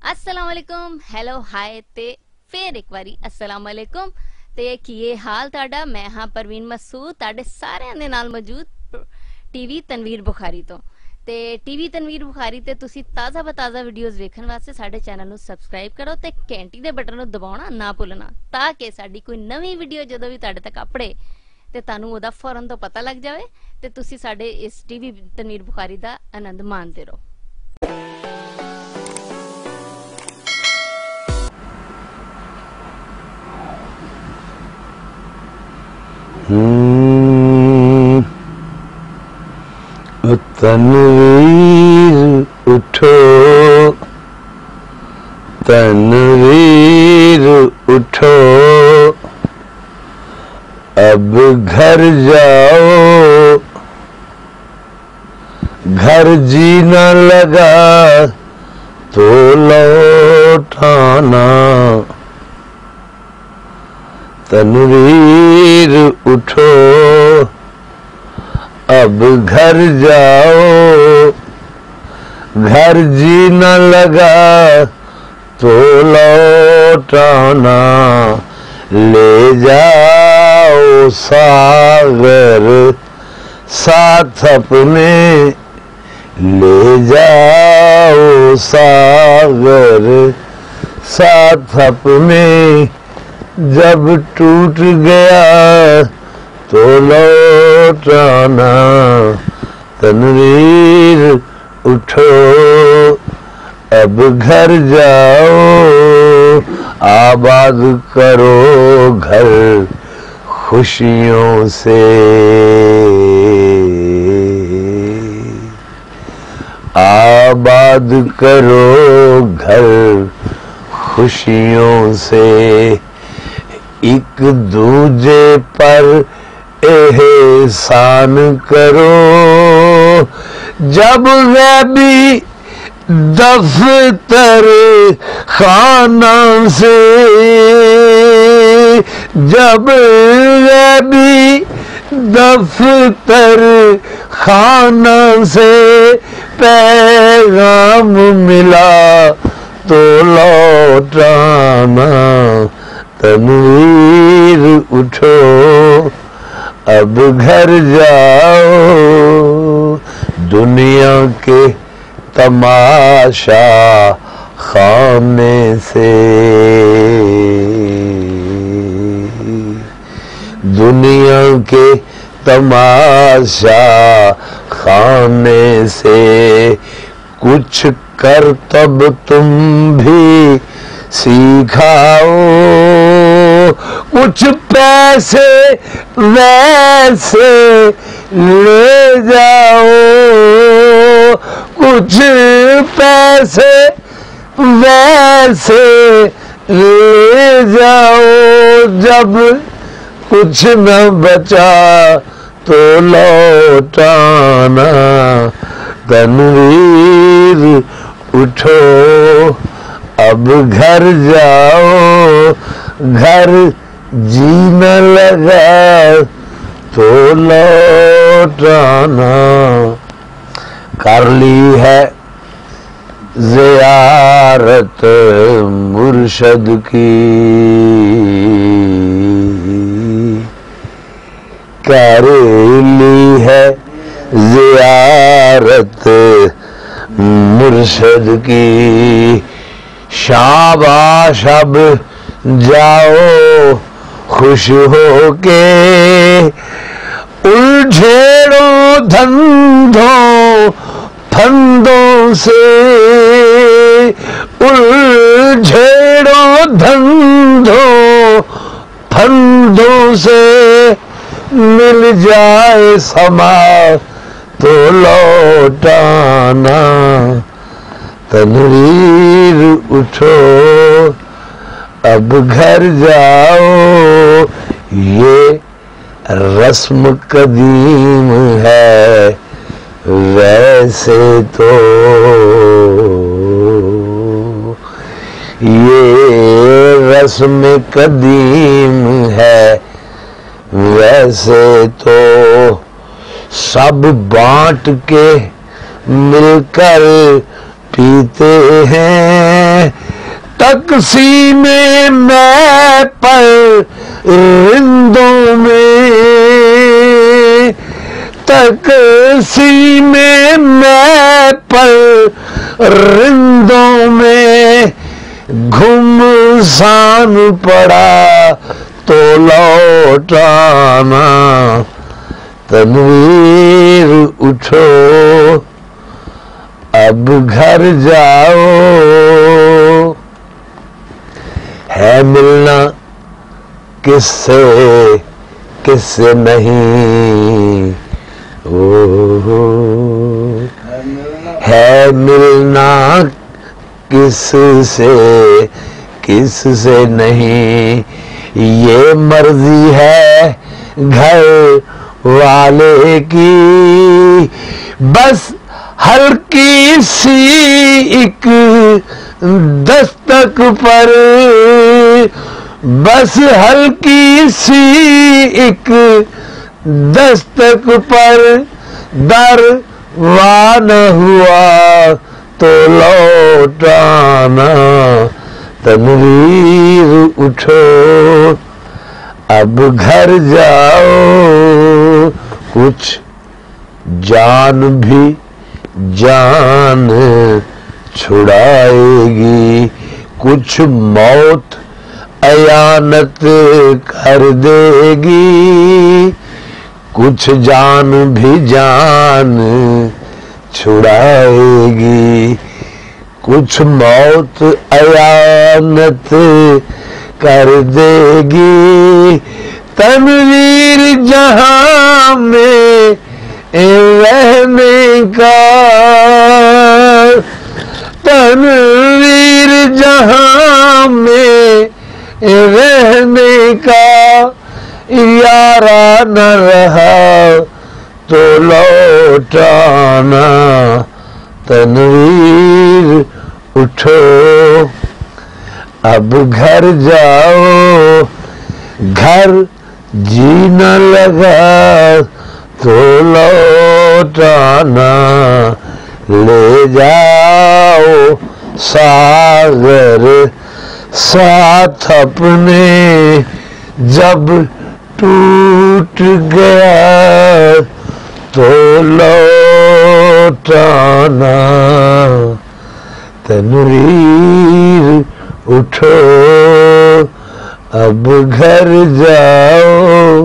अस्सलाम वालेकुम, hello hi ते फिर एक बारी अस्सलाम वालेकुम ते की हाल ताड़ा। मैं हाँ परवीन मसूद ताड़े सारे दे नाल मौजूद टीवी तनवीर बुखारी तो ते टीवी तनवीर बुखारी ते तुसी ताज़ा बताज़ा वीडियोस वेखण वास्ते साडे चैनल नू सबसक्राइब करो ते घंटी दे बटन नू दबाउणा ना भुल्लना ताकि साडी कोई नवी वीडियो जदों भी ताड़े तक अपड़े ते तानू ओदा फौरन तो पता लग जावे ते तुसी साडे इस टीवी तनवीर बुखारी दा आनंद माणदे रहो। तनवीर उठो, तनवीर उठो, अब घर जाओ, घर जीना लगा तो लौटाना। तनवीर उठो, अब घर जाओ, घर जीना लगा तो लौटाना। ले जाओ सागर साथ अपने, ले जाओ सागर साथ अपने। जब टूट गया तो लौटाना। तनवीर उठो, अब घर जाओ, आबाद करो घर खुशियों से। आबाद करो घर खुशियों से। एक दूजे पर एहसान करो, जब गैबी दफ्तर खाना से, जब गैबी दफ्तर खाना से पैगाम मिला तो लौटाना। तनवीर उठो, अब घर जाओ, दुनिया के तमाशा खाने से, दुनिया के तमाशा खाने से। कुछ करतब तुम भी सिखाओ, कुछ पैसे वैसे ले जाओ, कुछ पैसे वैसे ले जाओ। जब कुछ न बचा तो लौटाना। तनवीर उठो, अब घर जाओ, घर जीना लगा तो लौटाना। कर ली है ज़ियारत मुर्शद की, कर ली है ज़ियारत मुर्शद की। शाबाश अब जाओ खुश हो के, उलझेड़ो धंधों फंदों से, उलझेड़ो धंधों फंदों से। मिल जाए समा तो लौटाना। तनवीर उठो, अब घर जाओ, ये रस्म कदीम है वैसे तो, ये रस्म कदीम है वैसे तो। सब बांट के मिलकर پیتے ہیں تقسیم میں پر رندوں میں، تقسیم میں پر رندوں میں گھمسان پڑا تو لوٹانا، تنویر اٹھو اب گھر جاؤ، ہے ملنا کس سے نہیں، ہے ملنا کس سے نہیں، یہ مرضی ہے گھر والے کی، بس ہلکی سی ایک دستک پر، بس ہلکی سی ایک دستک پر دروانہ ہوا تو لوٹانا، تنویر اٹھو اب گھر جاؤ، کچھ جان بھی جان چھڑائے گی، کچھ موت ایانت کر دے گی، کچھ جان بھی جان چھڑائے گی، کچھ موت ایانت کر دے گی، تنویر جہاں میں رہنے کا، تنویر جہاں میں رہنے کا، یارا نہ رہا تو لوٹانا، تنویر اٹھو اب گھر جاؤ، گھر جینا لگا تو لوٹانا، لے جاؤ ساغر ساتھ اپنے، جب ٹوٹ گیا تو لوٹانا، تنویر اٹھو اب گھر جاؤ۔